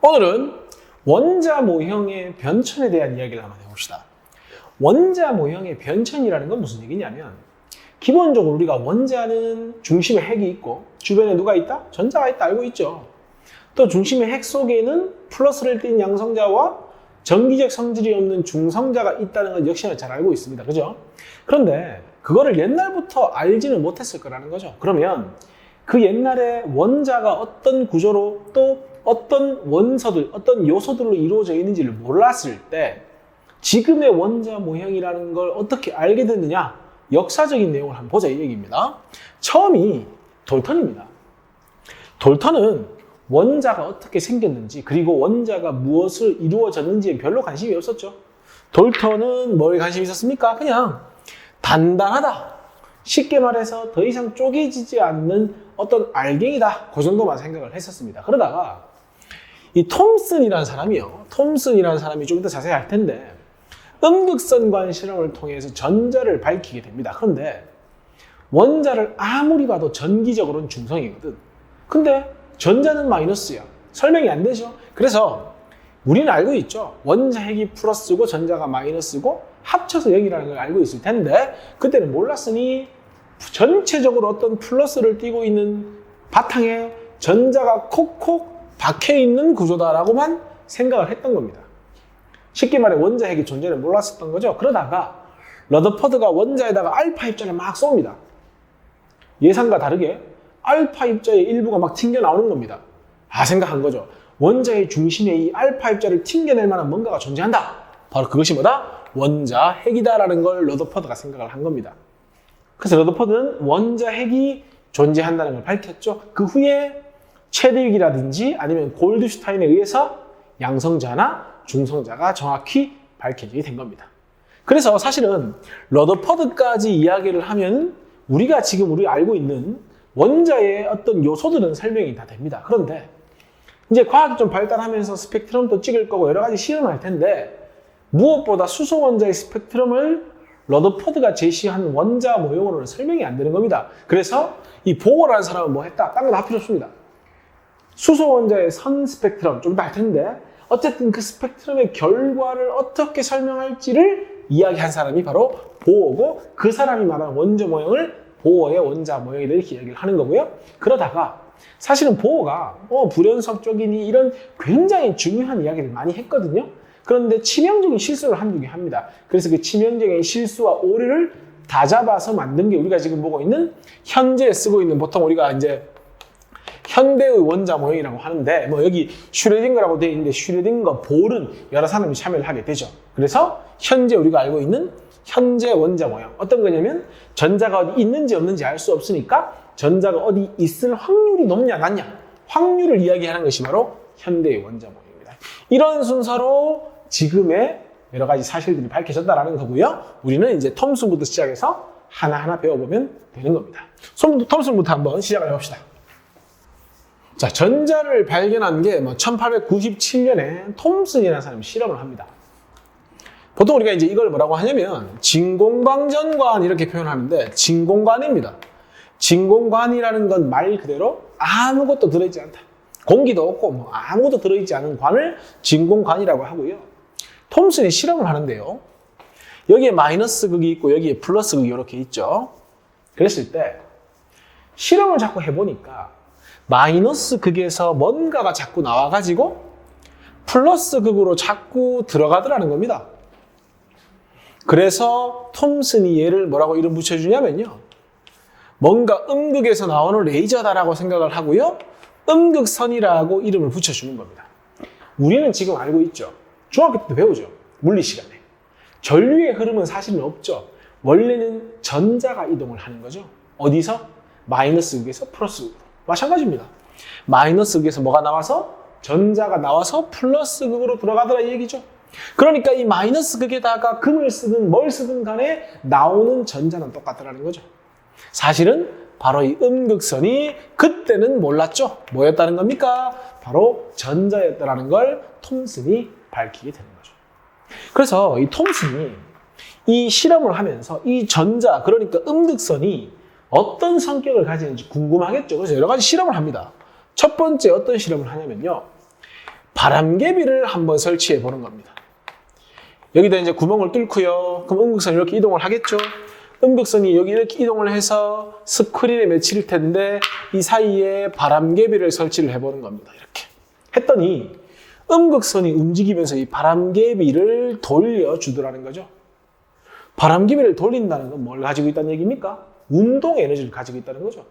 오늘은 원자 모형의 변천에 대한 이야기를 한번 해봅시다. 원자 모형의 변천이라는 건 무슨 얘기냐면 기본적으로 우리가 원자는 중심에 핵이 있고 주변에 누가 있다? 전자가 있다 알고 있죠. 또 중심의 핵 속에는 플러스를 띤 양성자와 전기적 성질이 없는 중성자가 있다는 건 역시나 잘 알고 있습니다. 그죠? 그런데 그거를 옛날부터 알지는 못했을 거라는 거죠. 그러면 그 옛날에 원자가 어떤 구조로 또 어떤 원소들, 어떤 요소들로 이루어져 있는지를 몰랐을 때 지금의 원자 모형이라는 걸 어떻게 알게 됐느냐? 역사적인 내용을 한번 보자 이 얘기입니다. 처음이 돌턴입니다. 돌턴은 원자가 어떻게 생겼는지 그리고 원자가 무엇을 이루어졌는지에 별로 관심이 없었죠. 돌턴은 뭐에 관심이 있었습니까? 그냥 단단하다. 쉽게 말해서 더 이상 쪼개지지 않는 어떤 알갱이다. 그 정도만 생각을 했었습니다. 그러다가 이 톰슨이라는 사람이요. 톰슨이라는 사람이 좀 더 자세히 할 텐데 음극선관 실험을 통해서 전자를 밝히게 됩니다. 그런데 원자를 아무리 봐도 전기적으로는 중성이거든. 근데 전자는 마이너스야. 설명이 안 되죠. 그래서 우리는 알고 있죠. 원자 핵이 플러스고 전자가 마이너스고 합쳐서 0이라는 걸 알고 있을 텐데 그때는 몰랐으니 전체적으로 어떤 플러스를 띠고 있는 바탕에 전자가 콕콕 박혀있는 구조다라고만 생각을 했던 겁니다. 쉽게 말해 원자 핵의 존재를 몰랐었던 거죠. 그러다가 러더퍼드가 원자에다가 알파 입자를 막 쏩니다. 예상과 다르게 알파 입자의 일부가 막 튕겨나오는 겁니다. 생각한 거죠. 원자의 중심에 이 알파 입자를 튕겨낼 만한 뭔가가 존재한다. 바로 그것이 뭐다? 원자 핵이다라는 걸 러더퍼드가 생각을 한 겁니다. 그래서 러더퍼드는 원자 핵이 존재한다는 걸 밝혔죠. 그 후에 체드윅이라든지 아니면 골드슈타인에 의해서 양성자나 중성자가 정확히 밝혀지게 된 겁니다. 그래서 사실은 러더퍼드까지 이야기를 하면 우리가 알고 있는 원자의 어떤 요소들은 설명이 다 됩니다. 그런데 이제 과학이 좀 발달하면서 스펙트럼도 찍을 거고 여러 가지 실험을 할 텐데 무엇보다 수소 원자의 스펙트럼을 러더퍼드가 제시한 원자 모형으로는 설명이 안 되는 겁니다. 그래서 이 보어라는 사람은 뭐 했다? 딴 건 다 필요 없습니다. 수소 원자의 선 스펙트럼 좀 더 할 텐데 어쨌든 그 스펙트럼의 결과를 어떻게 설명할지를 이야기한 사람이 바로 보어고 그 사람이 말한 원자 모형을 보어의 원자 모형이다 이렇게 이야기를 하는 거고요. 그러다가 사실은 보어가 불연속 쪽이니 이런 굉장히 중요한 이야기를 많이 했거든요. 그런데 치명적인 실수를 한두 개 합니다. 그래서 그 치명적인 실수와 오류를 다 잡아서 만든 게 우리가 지금 보고 있는 현재 쓰고 있는 보통 우리가 이제 현대의 원자 모형이라고 하는데 여기 슈레딩거라고 되어 있는데 슈레딩거 볼은 여러 사람이 참여를 하게 되죠. 그래서 현재 우리가 알고 있는 현재 원자 모형 어떤 거냐면 전자가 어디 있는지 없는지 알 수 없으니까 전자가 어디 있을 확률이 높냐 낮냐 확률을 이야기하는 것이 바로 현대의 원자 모형입니다. 이런 순서로 지금의 여러 가지 사실들이 밝혀졌다라는 거고요. 우리는 이제 톰슨부터 시작해서 하나하나 배워보면 되는 겁니다. 톰슨부터 한번 시작을 해봅시다. 자, 전자를 발견한 게 1897년에 톰슨이라는 사람이 실험을 합니다. 보통 우리가 이제 이걸 뭐라고 하냐면 진공광전관 이렇게 표현하는데 진공관입니다. 진공관이라는 건 말 그대로 아무것도 들어있지 않다. 공기도 없고 아무것도 들어있지 않은 관을 진공관이라고 하고요. 톰슨이 실험을 하는데요. 여기에 마이너스 극이 있고 여기에 플러스 극이 이렇게 있죠. 그랬을 때 실험을 자꾸 해보니까 마이너스 극에서 뭔가가 자꾸 나와가지고 플러스 극으로 자꾸 들어가더라는 겁니다. 그래서 톰슨이 얘를 뭐라고 이름 붙여주냐면요. 뭔가 음극에서 나오는 레이저다라고 생각을 하고요. 음극선이라고 이름을 붙여주는 겁니다. 우리는 지금 알고 있죠. 중학교 때 배우죠. 물리 시간에. 전류의 흐름은 사실은 없죠. 원래는 전자가 이동을 하는 거죠. 어디서? 마이너스 극에서 플러스 극으로. 마찬가지입니다. 마이너스 극에서 뭐가 나와서? 전자가 나와서 플러스 극으로 들어가더라 이 얘기죠. 그러니까 이 마이너스 극에다가 금을 쓰든 뭘 쓰든 간에 나오는 전자는 똑같다라는 거죠. 사실은 바로 이 음극선이 그때는 몰랐죠. 뭐였다는 겁니까? 바로 전자였다라는 걸 톰슨이 밝히게 되는 거죠. 그래서 이 톰슨이 이 실험을 하면서 이 전자, 그러니까 음극선이 어떤 성격을 가지는지 궁금하겠죠. 그래서 여러 가지 실험을 합니다. 첫 번째 어떤 실험을 하냐면요. 바람개비를 한번 설치해 보는 겁니다. 여기다 이제 구멍을 뚫고요. 그럼 음극선이 이렇게 이동을 하겠죠. 음극선이 여기 이렇게 이동을 해서 스크린에 맺힐 텐데 이 사이에 바람개비를 설치를 해보는 겁니다. 이렇게 했더니 음극선이 움직이면서 이 바람개비를 돌려주더라는 거죠. 바람개비를 돌린다는 건 뭘 가지고 있다는 얘기입니까? 운동 에너지를 가지고 있다는 거죠.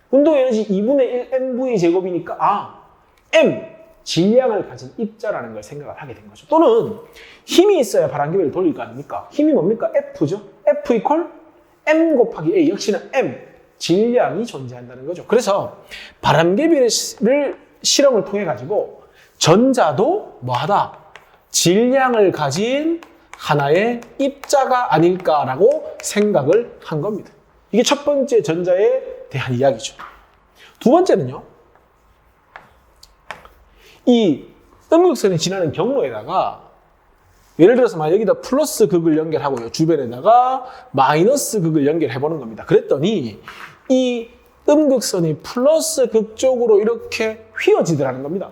운동 에너지 2분의 1 mv 제곱이니까 m 질량을 가진 입자라는 걸 생각을 하게 된 거죠. 또는 힘이 있어야 바람개비를 돌릴 거 아닙니까? 힘이 뭡니까? F죠. F 이퀄 m 곱하기 a, 역시나 m 질량이 존재한다는 거죠. 그래서 바람개비를 실험을 통해 가지고 전자도 뭐하다? 질량을 가진 하나의 입자가 아닐까라고 생각을 한 겁니다. 이게 첫 번째 전자에 대한 이야기죠. 두 번째는요. 이 음극선이 지나는 경로에다가 예를 들어서 여기다 플러스 극을 연결하고요. 주변에다가 마이너스 극을 연결해 보는 겁니다. 그랬더니 이 음극선이 플러스 극 쪽으로 이렇게 휘어지더라는 겁니다.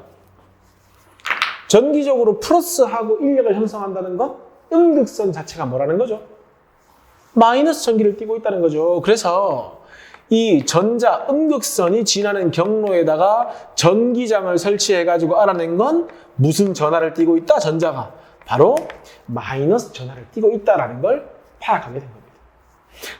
전기적으로 플러스하고 인력을 형성한다는 건 음극선 자체가 뭐라는 거죠? 마이너스 전기를 띠고 있다는 거죠. 그래서 이 전자 음극선이 지나는 경로에다가 전기장을 설치해가지고 알아낸 건 무슨 전하를 띠고 있다? 전자가. 바로 마이너스 전하를 띠고 있다는 걸 파악하게 된 겁니다.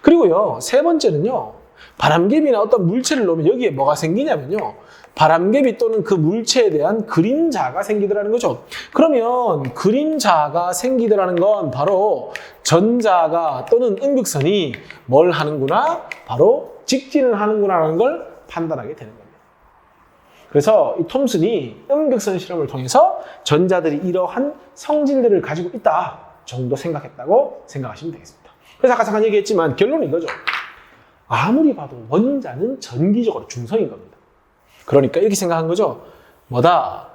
그리고요, 세 번째는요. 바람개비나 어떤 물체를 놓으면 여기에 뭐가 생기냐면요. 바람개비 또는 그 물체에 대한 그림자가 생기더라는 거죠. 그러면 그림자가 생기더라는 건 바로 전자가 또는 음극선이 뭘 하는구나? 바로 직진을 하는구나라는 걸 판단하게 되는 겁니다. 그래서 이 톰슨이 음극선 실험을 통해서 전자들이 이러한 성질들을 가지고 있다 정도 생각했다고 생각하시면 되겠습니다. 그래서 아까 잠깐 얘기했지만 결론은 이거죠. 아무리 봐도 원자는 전기적으로 중성인 겁니다. 그러니까 이렇게 생각한 거죠. 뭐다?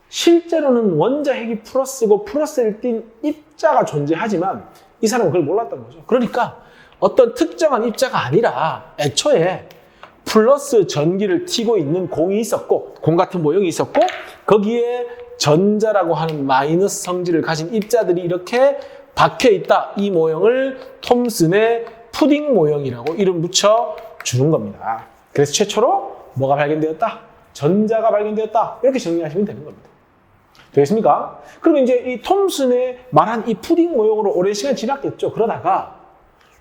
실제로는 원자 핵이 플러스고 플러스를 띤 입자가 존재하지만 이 사람은 그걸 몰랐던 거죠. 그러니까 어떤 특정한 입자가 아니라 애초에 플러스 전기를 띠고 있는 공이 있었고 공 같은 모형이 있었고 거기에 전자라고 하는 마이너스 성질을 가진 입자들이 이렇게 박혀있다. 이 모형을 톰슨의 푸딩 모형이라고 이름 붙여 주는 겁니다. 그래서 최초로 뭐가 발견되었다? 전자가 발견되었다. 이렇게 정리하시면 되는 겁니다. 되겠습니까? 그러면 이제 이 톰슨의 말한 이 푸딩 모형으로 오랜 시간 지났겠죠. 그러다가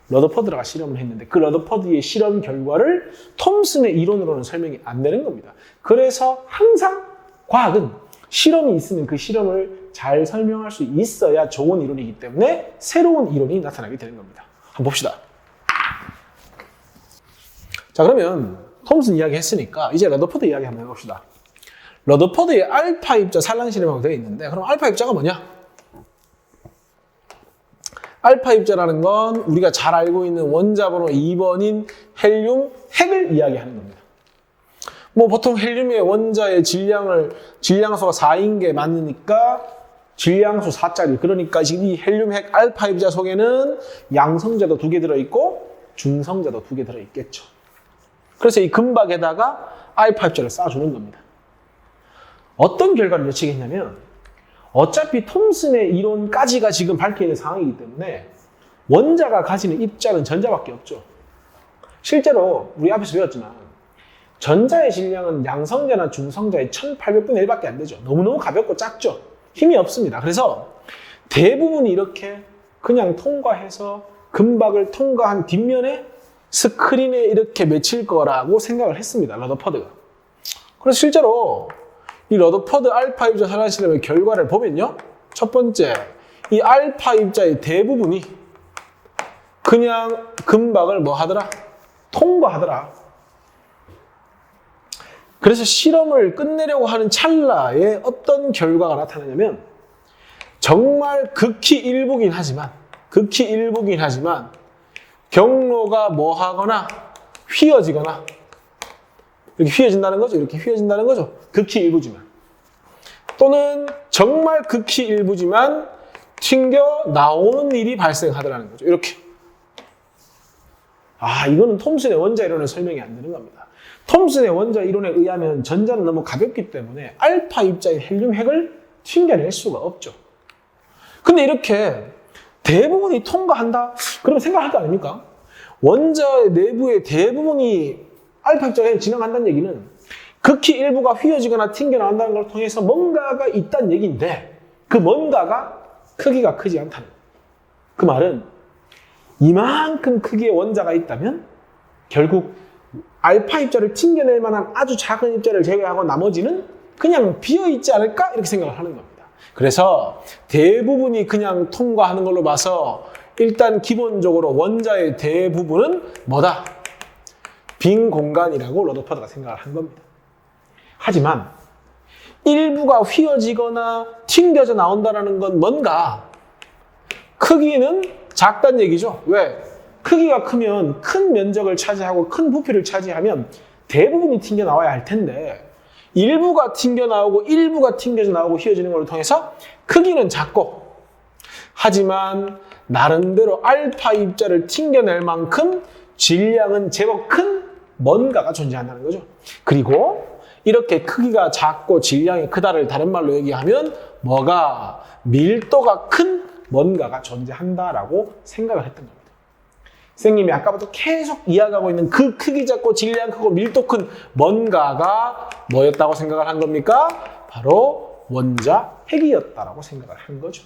러더퍼드가 실험을 했는데 그 러더퍼드의 실험 결과를 톰슨의 이론으로는 설명이 안 되는 겁니다. 그래서 항상 과학은 실험이 있으면 그 실험을 잘 설명할 수 있어야 좋은 이론이기 때문에 새로운 이론이 나타나게 되는 겁니다. 한번 봅시다. 자, 그러면 톰슨 이야기 했으니까 이제 러더퍼드 이야기 한번 해봅시다. 러더퍼드의 알파 입자 산란 실험하고 되어 있는데 그럼 알파 입자가 뭐냐? 알파 입자라는 건 우리가 잘 알고 있는 원자번호 2번인 헬륨 핵을 이야기하는 겁니다. 뭐 보통 헬륨의 원자의 질량수가 4인 게 맞으니까 질량수 4짜리. 그러니까 지금 이 헬륨 핵 알파 입자 속에는 양성자도 2개 들어있고 중성자도 2개 들어있겠죠. 그래서 이 금박에다가 알파 입자를 쏴주는 겁니다. 어떤 결과를 예측했냐면 어차피 톰슨의 이론까지가 지금 밝혀있는 상황이기 때문에 원자가 가지는 입자는 전자밖에 없죠. 실제로 우리 앞에서 배웠지만 전자의 질량은 양성자나 중성자의 1800분의 1밖에 안 되죠. 너무너무 가볍고 작죠. 힘이 없습니다. 그래서 대부분이 이렇게 그냥 통과해서 금박을 통과한 뒷면에 스크린에 이렇게 맺힐 거라고 생각을 했습니다. 러더퍼드가. 그래서 실제로 이 러더퍼드 알파 입자 산란 실험의 결과를 보면요. 첫 번째, 이 알파 입자의 대부분이 그냥 금박을 뭐 하더라? 통과하더라. 그래서 실험을 끝내려고 하는 찰나에 어떤 결과가 나타나냐면 정말 극히 일부긴 하지만 경로가 뭐 하거나 휘어지거나 이렇게 휘어진다는 거죠. 이렇게 휘어진다는 거죠. 극히 일부지만. 또는 정말 극히 일부지만 튕겨 나오는 일이 발생하더라는 거죠. 이렇게. 이거는 톰슨의 원자 이론은 설명이 안 되는 겁니다. 톰슨의 원자 이론에 의하면 전자는 너무 가볍기 때문에 알파 입자의 헬륨 핵을 튕겨낼 수가 없죠. 근데 이렇게 대부분이 통과한다? 그러면 생각할 거 아닙니까? 원자의 내부의 대부분이 알파 입자가 진행한다는 얘기는 극히 일부가 휘어지거나 튕겨나간다는 걸 통해서 뭔가가 있다는 얘기인데 그 뭔가가 크기가 크지 않다는 거예요. 그 말은 이만큼 크기의 원자가 있다면 결국 알파 입자를 튕겨낼 만한 아주 작은 입자를 제외하고 나머지는 그냥 비어있지 않을까? 이렇게 생각을 하는 겁니다. 그래서 대부분이 그냥 통과하는 걸로 봐서 일단 기본적으로 원자의 대부분은 뭐다? 빈 공간이라고 러더퍼드가 생각을 한 겁니다. 하지만 일부가 휘어지거나 튕겨져 나온다는 건 뭔가 크기는 작다는 얘기죠. 왜? 크기가 크면 큰 면적을 차지하고 큰 부피를 차지하면 대부분이 튕겨 나와야 할 텐데 일부가 튕겨 나오고 일부가 튕겨져 나오고 휘어지는 걸 통해서 크기는 작고 하지만 나름대로 알파 입자를 튕겨낼 만큼 질량은 제법 큰 뭔가가 존재한다는 거죠. 그리고 이렇게 크기가 작고 질량이 크다를 다른 말로 얘기하면 뭐가 밀도가 큰 뭔가가 존재한다라고 생각을 했던 겁니다. 선생님이 아까부터 계속 이야기하고 있는 그 크기 작고 질량 크고 밀도 큰 뭔가가 뭐였다고 생각을 한 겁니까? 바로 원자 핵이었다라고 생각을 한 거죠.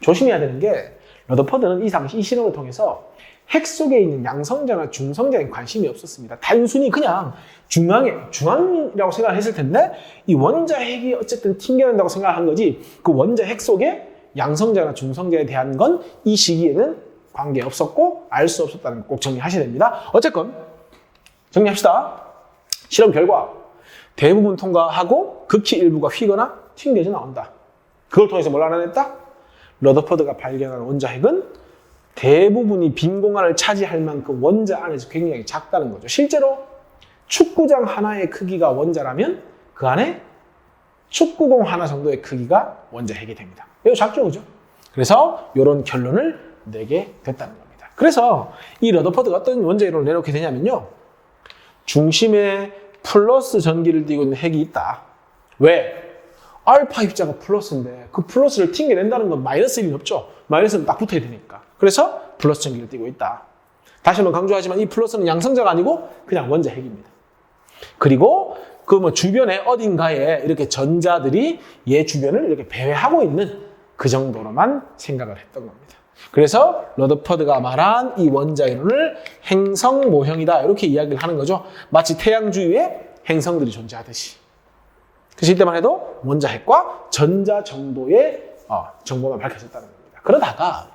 조심해야 되는 게 러더퍼드는 이 실험을 통해서 핵 속에 있는 양성자나 중성자에 관심이 없었습니다. 단순히 그냥 중앙이라고 생각을 했을 텐데 이 원자 핵이 어쨌든 튕겨낸다고 생각을 한 거지 그 원자 핵 속에 양성자나 중성자에 대한 건 이 시기에는 관계없었고 알 수 없었다는 거 꼭 정리하셔야 됩니다. 어쨌건 정리합시다. 실험 결과 대부분 통과하고 극히 일부가 휘거나 튕겨져 나온다. 그걸 통해서 뭘 알아냈다? 러더퍼드가 발견한 원자 핵은 대부분이 빈 공간을 차지할 만큼 원자 안에서 굉장히 작다는 거죠. 실제로 축구장 하나의 크기가 원자라면 그 안에 축구공 하나 정도의 크기가 원자 핵이 됩니다. 이거 작죠, 그죠? 그래서 이런 결론을 내게 됐다는 겁니다. 그래서 이 러더퍼드가 어떤 원자 이론을 내놓게 되냐면요. 중심에 플러스 전기를 띠고 있는 핵이 있다. 왜? 알파 입자가 플러스인데 그 플러스를 튕겨낸다는 건 마이너스 1이 없죠. 마이너스는 딱 붙어야 되니까. 그래서 플러스 전기를 띠고 있다. 다시 한번 강조하지만 이 플러스는 양성자가 아니고 그냥 원자 핵입니다. 그리고 그 주변에 어딘가에 이렇게 전자들이 얘 주변을 이렇게 배회하고 있는 그 정도로만 생각을 했던 겁니다. 그래서 러더퍼드가 말한 이 원자 이론을 행성 모형이다 이렇게 이야기를 하는 거죠. 마치 태양 주위에 행성들이 존재하듯이. 그래서 이때만 해도 원자 핵과 전자 정도의 정보만 밝혀졌다는 겁니다. 그러다가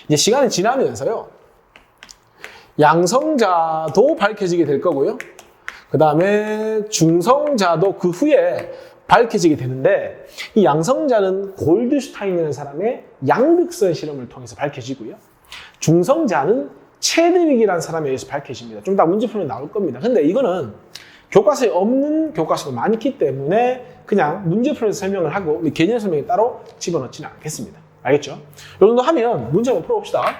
이제 시간이 지나면서요. 양성자도 밝혀지게 될 거고요. 그 다음에 중성자도 그 후에 밝혀지게 되는데 이 양성자는 골드슈타인이라는 사람의 양극선 실험을 통해서 밝혀지고요. 중성자는 체드윅이라는 사람에 의해서 밝혀집니다. 좀 이따 문제 풀면 나올 겁니다. 근데 이거는 교과서에 없는 교과서가 많기 때문에 그냥 문제 풀면서 설명을 하고 개념 설명에 따로 집어넣지는 않겠습니다. 알겠죠? 이 정도 하면 문제 한번 풀어봅시다.